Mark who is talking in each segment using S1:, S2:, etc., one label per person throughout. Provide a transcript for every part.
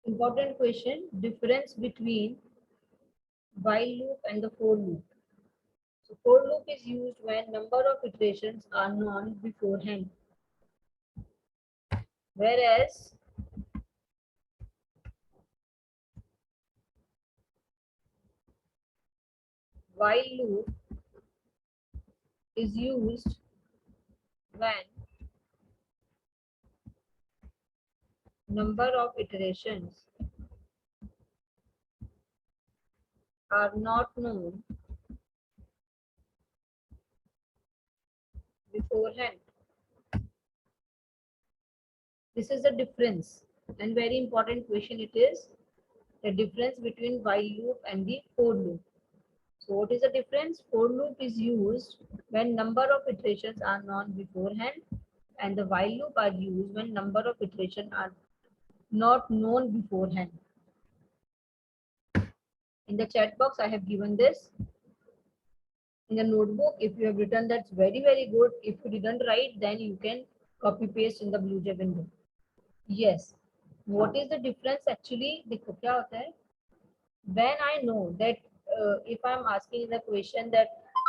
S1: Important question, difference between while loop and the for loop. So for loop is used when number of iterations are known beforehand, whereas while loop is used when number of iterations are not known beforehand. This is the difference, and very important question it is, the difference between while loop and the for loop. So what is the difference? For loop is used when number of iterations are known beforehand, and the while loop are used when number of iterations are not known beforehand. In the chat box, I have given this. In the notebook, if you have written, that's very good. If you didn't write, then you can copy paste in the BlueJ window. Yes. What is the difference actually? देखो क्या होता है? When I know that if I'm asking the question that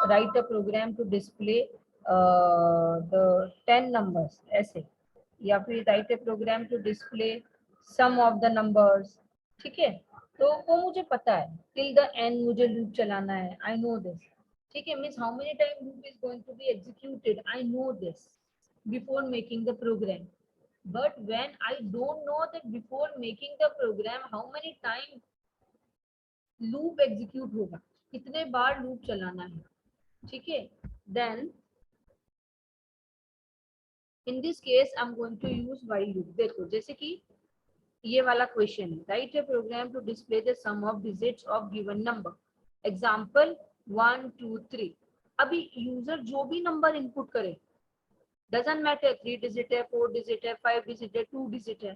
S1: write a program to display the 10 numbers ऐसे, या फिर write a program to display sum of the numbers, ठीक है, तो वो मुझे पता है till the end मुझे लूप चलाना है, I know this, ठीक है, means how many time loop is going to be executed, I know this before making the program. But when I don't know that before making the program how many time loop execute होगा, कितने बार loop चलाना है, ठीक है, then in this case I am going to use while loop. देखो जैसे कि ये वाला क्वेश्चन है, write a program to display the sum of digits of given number, example 1 2 3. अभी यूजर जो भी नंबर इनपुट करे, डजंट मैटर 3 डिजिट है, 4 डिजिट है, 5 डिजिट है, 2 डिजिट है,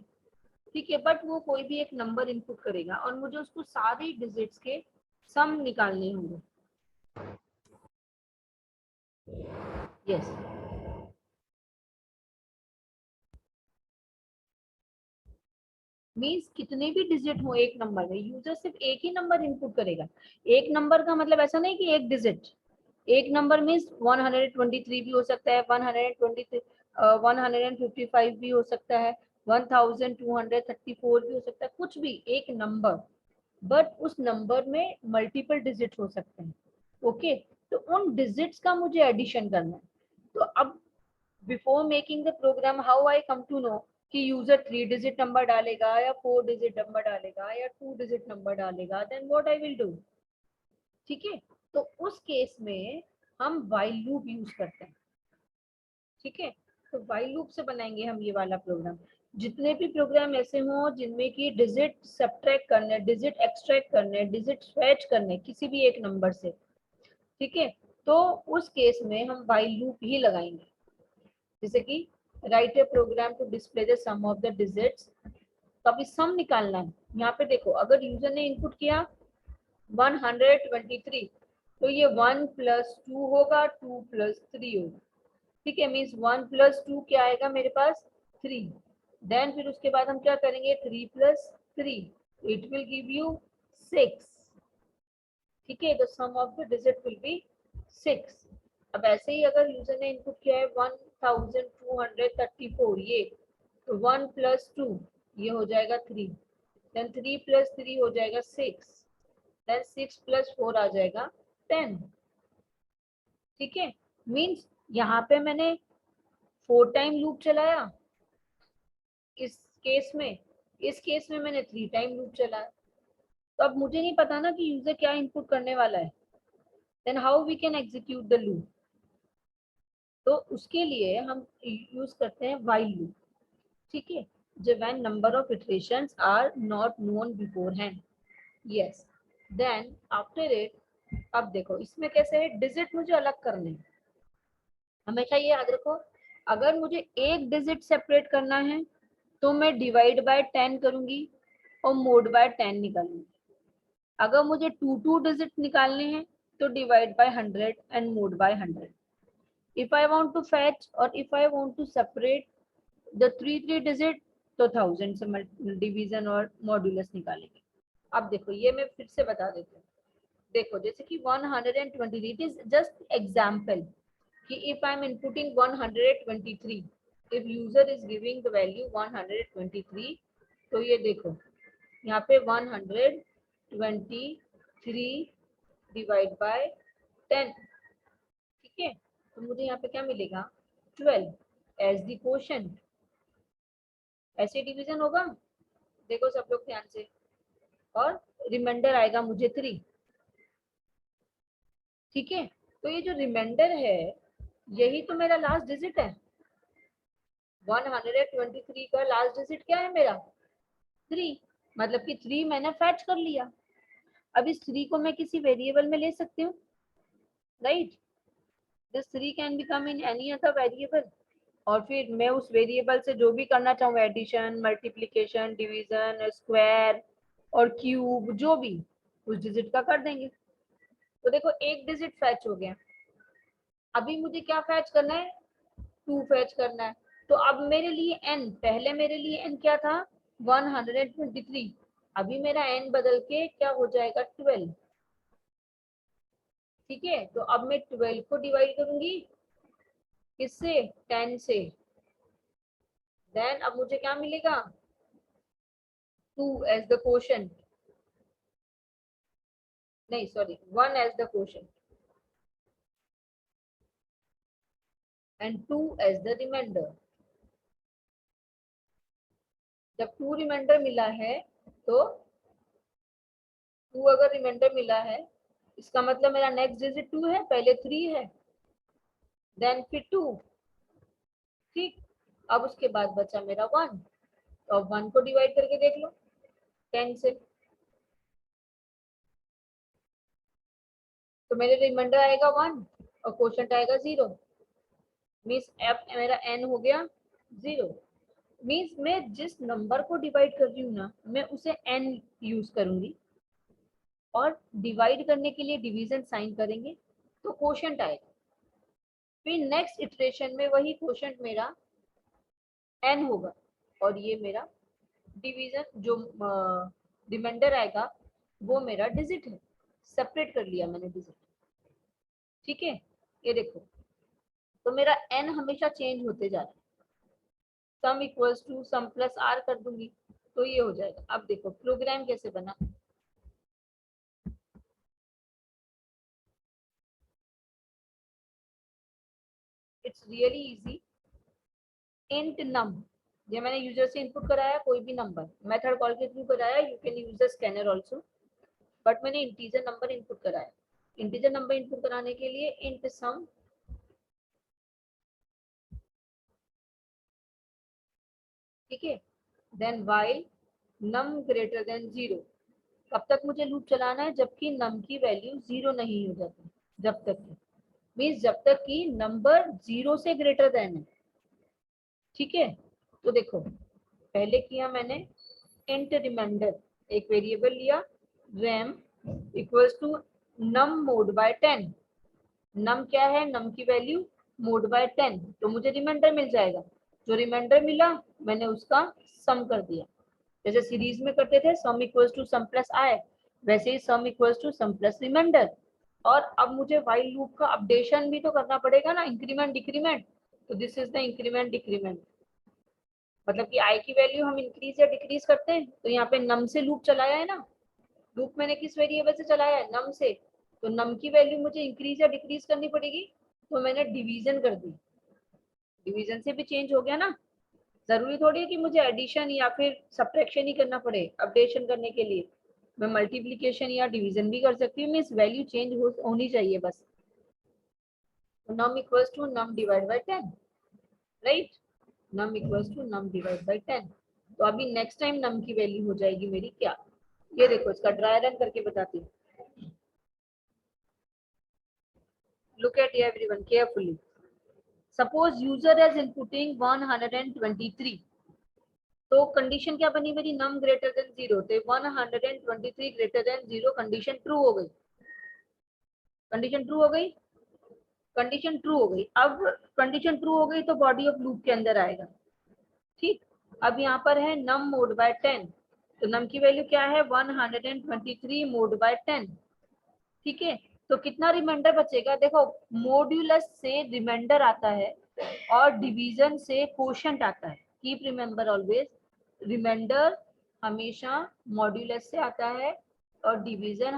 S1: ठीक है, बट वो कोई भी एक नंबर इनपुट करेगा और मुझे उसको सारे डिजिट्स के सम निकालने होंगे. यस, मीन्स कितने भी डिजिट हो एक नंबर में, यूजर सिर्फ एक ही नंबर इनपुट करेगा. एक नंबर का मतलब ऐसा नहीं कि एक डिजिट, एक नंबर मीन्स 123 भी हो सकता है, 123 155 भी हो सकता है, 1234 भी हो सकता है, कुछ भी एक नंबर, बट उस नंबर में मल्टीपल डिजिट हो सकते हैं. ओके, तो उन डिजिट्स का मुझे एडिशन करना है. तो अब before making the program how I come to know कि यूजर 3 डिजिट नंबर डालेगा या 4 डिजिट नंबर डालेगा या 2 डिजिट नंबर डालेगा, then what I will do, ठीक है, तो उस केस में हम व्हाइल लूप यूज करते हैं, ठीक है. तो व्हाइल लूप से बनाएंगे हम ये वाला प्रोग्राम. जितने भी प्रोग्राम ऐसे हों जिनमें कि डिजिट सब्ट्रैक्ट करने, डिजिट एक्सट्रैक्ट करने, डिजिट फेच करने किसी भी एक नंबर से, ठीक है, तो उस केस में हम व्हाइल लूप ही लगाएंगे. जैसे कि write a program to display the sum of the digits, तो अभी सम निकालना है. यहाँ पे देखो अगर यूजर ने इनपुट किया 123, तो ये 1 + 2 होगा, 2 + 3 होगा, ठीक है, मीन्स 1 + 2 क्या आएगा मेरे पास 3. देन फिर उसके बाद हम क्या करेंगे 3 + 3, इट विल गिव यू 6, ठीक है, the sum of the digit will be 6. अब ऐसे ही अगर यूजर ने इनपुट किया है 1234 ये, तो 1 + 2 ये हो जाएगा 3, देन 3 + 3 हो जाएगा 6, देन 6 + 4 आ जाएगा 10, ठीक है, मीन्स यहाँ पे मैंने 4 टाइम लूप चलाया इस केस में, इस केस में मैंने 3 टाइम लूप चलाया. तो अब मुझे नहीं पता ना कि यूजर क्या इनपुट करने वाला है, then how we can execute the loop. तो उसके लिए हम यूज करते हैं व्हाइल लूप, ठीक है, जब when number of iterations are not known beforehand. Yes, then after it, अब देखो इसमें कैसे है, डिजिट मुझे अलग करने हैं. हमेशा ये याद रखो, अगर मुझे एक डिजिट सेपरेट करना है तो मैं डिवाइड बाय 10 करूंगी और मोड बाय 10 निकालूंगी. अगर मुझे 2 डिजिट निकालने हैं तो divide by 100 and mode bye 100. If I want to fetch or if I want to separate the 3 digit, तो 1000 से डिवीजन और मॉड्यूलस निकालेंगे। अब देखो ये मैं फिर से बता देती हूँ। देखो जैसे कि 123, इट इज जस्ट एग्जाम्पल कि if I am inputting 123, if user is giving the value 123, तो ये देखो यहाँ पे 123 डिवाइड बाय 10, ठीक है, तो मुझे यहाँ पे क्या मिलेगा 12 एज द क्वोशंट। ऐसे डिवीजन होगा, देखो सब लोग ध्यान से, और रिमाइंडर आएगा मुझे 3, ठीक है। तो ये जो रिमाइंडर है यही तो मेरा लास्ट डिजिट है। 123 का लास्ट डिजिट क्या है मेरा 3, मतलब कि 3 मैंने फैच कर लिया। अब इस 3 को मैं किसी वेरिएबल में ले सकती हूँ, right. This 3 can become in any other variable, और फिर मैं उस वेरिएबल से जो भी करना चाहूँ, एडिशन, मल्टीप्लिकेशन, डिवीजन, स्क्वायर और क्यूब, जो भी उस डिजिट का कर देंगे। तो देखो एक डिजिट फैच हो गया। अभी मुझे क्या फैच करना है 2 फैच करना है। तो अब मेरे लिए n, पहले मेरे लिए n क्या था 123, अभी मेरा n बदल के क्या हो जाएगा 12, ठीक है। तो अब मैं 12 को डिवाइड करूंगी किससे 10 से, देन अब मुझे क्या मिलेगा 2 एज द क्वोशंट, नहीं sorry 1 as the quotient and 2 as the remainder. जब 2 रिमाइंडर मिला है, तो 2 अगर रिमाइंडर मिला है, इसका मतलब मेरा नेक्स्ट डिजिट 2 है, पहले 3 है, देन फिर 2, ठीक। अब उसके बाद बचा मेरा 1, तो अब 1 को डिवाइड करके देख लो 10 से, तो मेरे रिमाइंडर आएगा 1 और क्वोशंट आएगा 0, मीन्स अब मेरा n हो गया 0। मीन्स मैं जिस नंबर को डिवाइड कर रही हूँ ना, मैं उसे n यूज करूंगी, और डिवाइड करने के लिए डिवीजन साइन करेंगे तो क्वोशंट आएगा। फिर नेक्स्ट इटरेशन में वही क्वोशंट मेरा n होगा, और ये मेरा डिवीजन जो रिमाइंडर आएगा वो मेरा डिजिट है। सेपरेट कर लिया मैंने डिजिट, ठीक है। ये देखो, तो मेरा n हमेशा चेंज होते जा रहा है। Sum equals to sum plus r कर दूंगी तो ये हो जाएगा। अब देखो प्रोग्राम कैसे बना, it's really easy. Int num, ये मैंने यूजर से इनपुट कराया कोई भी नंबर, मेथड कॉल के थ्रू कराया, you can use the scanner also, but मैंने इंटीजर नंबर इनपुट कराया। इंटीजर नंबर इनपुट कराने के लिए इंट सम, ठीक है, then while num greater than 0। कब तक मुझे लूप चलाना है, जबकि नम की वैल्यू 0 नहीं हो जाती, जब तक की, मीन्स जब तक कि नंबर 0 से ग्रेटर देन है, ठीक है। तो देखो पहले किया मैंने इंट रिमाइंडर, एक वेरिएबल लिया rem equals to num mod by 10। Num क्या है, नम की वैल्यू मोड बाय 10, तो मुझे रिमाइंडर मिल जाएगा। जो रिमाइंडर मिला मैंने उसका सम कर दिया, जैसे सीरीज में करते थे sum equals to sum plus i, वैसे ही sum equals to sum plus remainder. और अब मुझे व्हाइल लूप का अपडेशन भी तो करना पड़ेगा ना, इंक्रीमेंट डिक्रीमेंट, तो this is the increment decrement, मतलब कि आई की वैल्यू हम इंक्रीज या डिक्रीज करते हैं, तो यहाँ पे नम से लूप चलाया है ना, लूप मैंने किस वेरिएबल से चलाया है नम से, तो नम की वैल्यू मुझे इंक्रीज या डिक्रीज करनी पड़ेगी, तो मैंने डिवीजन कर दी, डिवीजन से भी चेंज हो गया ना। जरूरी थोड़ी है कि मुझे एडिशन या फिर सब्ट्रैक्शन ही करना पड़े अपडेशन करने के लिए, मैं मल्टीप्लिकेशन या डिवीजन भी कर सकती हूँ, मीन्स वैल्यू चेंज होनी चाहिए बस। Num equals to num divide by 10, right, num equals to num divide by 10। तो अभी नेक्स्ट टाइम नम की वैल्यू हो जाएगी मेरी क्या, ये देखो इसका ड्राई रन करके बताती हूँ। Look at everyone carefully. Suppose user is inputting 123, तो कंडीशन क्या बनी मेरी नम ग्रेटर देन 0, तो 123 ग्रेटर देन 0 कंडीशन ट्रू हो गई, कंडीशन ट्रू हो गई, कंडीशन ट्रू हो गई। अब कंडीशन ट्रू हो गई तो बॉडी ऑफ लूप के अंदर आएगा, ठीक। अब यहाँ पर है num mod by 10, तो num की वैल्यू क्या है 123 mod by 10। ठीक है, तो कितना रिमाइंडर बचेगा? देखो मॉड्यूलस से रिमाइंडर आता है और डिवीजन से क्वोशंट आता है। कीप रिमेंबर ऑलवेज, रिमाइंडर हमेशा मॉड्यूलस से आता है और डिवीजन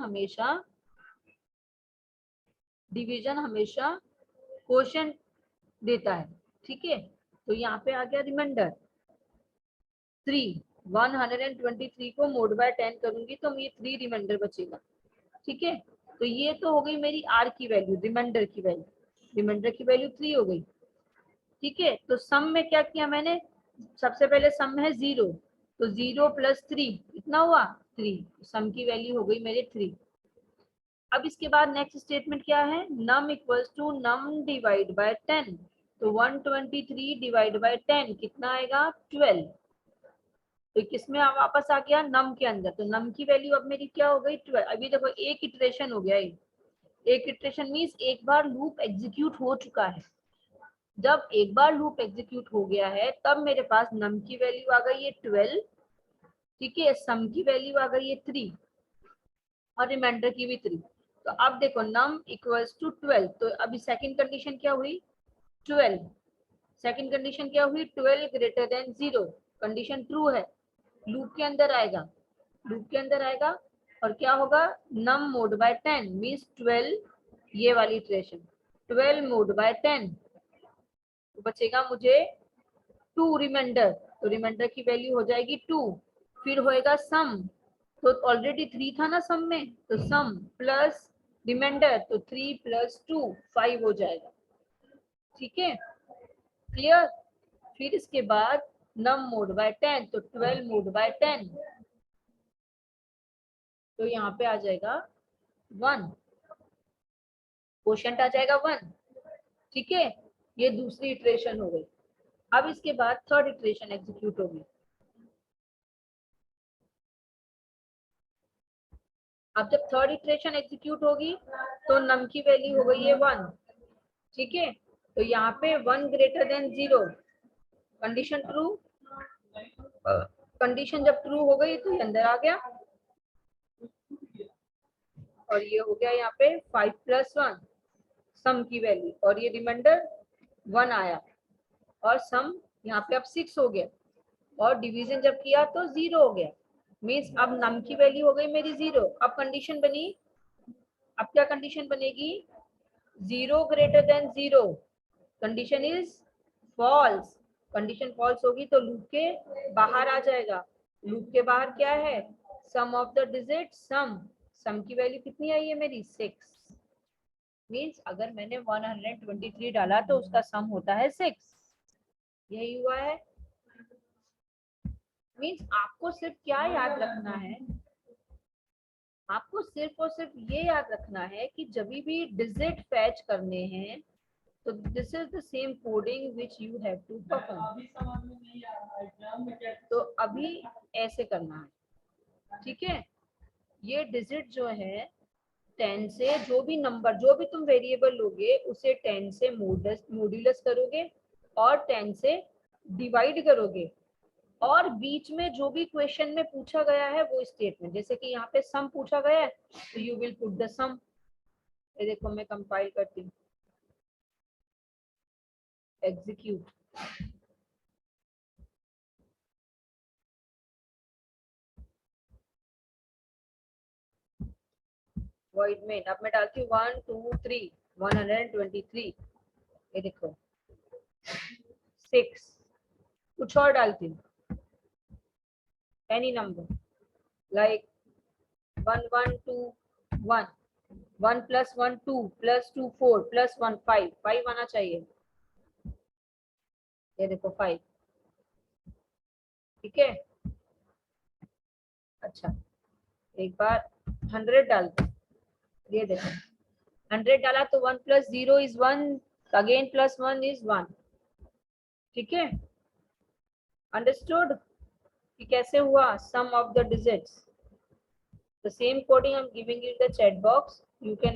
S1: हमेशा क्वोशंट देता है। ठीक है, तो यहाँ पे आ गया रिमाइंडर 3। 123 को मोड बाय 10 करूंगी तो ये 3 रिमाइंडर बचेगा। ठीक है, तो ये तो हो गई मेरी आर की वैल्यू, रिमाइंडर की वैल्यू। रिमाइंडर की वैल्यू 3 हो गई। ठीक है, तो सम में क्या किया मैंने? सबसे पहले सम है 0, तो 0 प्लस 3 कितना हुआ? 3। सम की वैल्यू हो गई मेरे 3। अब इसके बाद नेक्स्ट स्टेटमेंट क्या है? Num equals to num divide by 10, तो 123 डिवाइड बाय 10 कितना आएगा? 12। तो किसमें वापस आ गया? नम के अंदर। तो नम की वैल्यू अब मेरी क्या हो गई? 12। अभी देखो एक इटरेशन हो गया, एक इटरेशन मीन्स एक बार लूप एग्जीक्यूट हो चुका है। जब एक बार लूप एग्जीक्यूट हो गया है तब मेरे पास नम की वैल्यू आ गई है 12। ठीक है, सम की वैल्यू आ गई है 3 और रिमाइंडर की भी 3। तो अब देखो नम इक्वल्स टू 12, तो अभी सेकंड कंडीशन क्या हुई? 12। सेकंड कंडीशन क्या हुई? 12 ग्रेटर देन 0। कंडीशन ट्रू है, लूप के अंदर आएगा, लूप के अंदर आएगा और क्या होगा? नम मोड बाय 10 मीन्स 12, ये वाली इटरेशन 12 मोड बाय 10, तो बचेगा मुझे 2 रिमाइंडर। तो रिमाइंडर की वैल्यू हो जाएगी 2। फिर होएगा सम, तो ऑलरेडी 3 था ना सम में, तो सम प्लस रिमाइंडर, तो 3 प्लस 2 5 हो जाएगा। ठीक है, क्लियर? फिर इसके बाद नम मोड बाय 10, तो 12 मोड बाय 10, तो यहाँ पे आ जाएगा 1, क्वोशंट आ जाएगा 1। ठीक है, ये दूसरी इटरेशन हो गई। अब इसके बाद थर्ड इटरेशन एग्जीक्यूट होगी। अब जब थर्ड इटरेशन एग्जीक्यूट होगी तो नम की वैल्यू हो गई है 1। ठीक है, तो यहाँ पे 1 greater than 0, condition true. Condition जब ट्रू हो गई तो ये अंदर आ गया और ये हो गया यहाँ पे 5 प्लस 1 सम की वैल्यू, और ये रिमाइंडर 1 आया और सम यहाँ पे अब 6 हो गया और डिवीजन जब किया तो 0 हो गया। मीन्स अब नम की वैल्यू हो गई मेरी 0। अब कंडीशन बनी, अब क्या कंडीशन बनेगी? 0 greater than 0, condition is false. Condition false होगी तो लूप के बाहर आ जाएगा। लूप के बाहर क्या है? सम ऑफ द डिजिट सम। सम की वैल्यू कितनी आई है मेरी? 6। मीन्स अगर मैंने 123 डाला तो उसका सम होता है 6। यही हुआ है। मीन्स आपको सिर्फ क्या याद रखना है? आपको सिर्फ और सिर्फ ये याद रखना है कि जब भी डिजिट फैच करने हैं तो this is the same coding which you have to perform. तो अभी ऐसे करना है। ठीक है, ये डिजिट जो है 10 से जो भी नंबर, जो भी तुम वेरिएबल लोगे उसे 10 से मॉड्यूलस करोगे और 10 से डिवाइड करोगे, और बीच में जो भी क्वेश्चन में पूछा गया है वो स्टेटमेंट, जैसे कि यहाँ पे सम पूछा गया है तो यू विल पुट द सम। ये देखो मैं कंपाइल करती हूँ, एग्जीक्यूट। वॉइड मेन, अब मैं डालती हूँ 1 2 3 123। ये देखो 6। कुछ और डालती हूँ, any number like 1 1 2 1, 1 plus 1 2 plus 2 4 plus 1 5, 5 आना चाहिए। ये देखो 5। ठीक है, अच्छा एक बार 100 डालते, ये देखो 100 डाला तो 1 plus 0 is 1, again plus 1 is 1। ठीक है, अंडरस्टूड कि कैसे हुआ sum of the digits? The same coding I am giving in the chat box, you can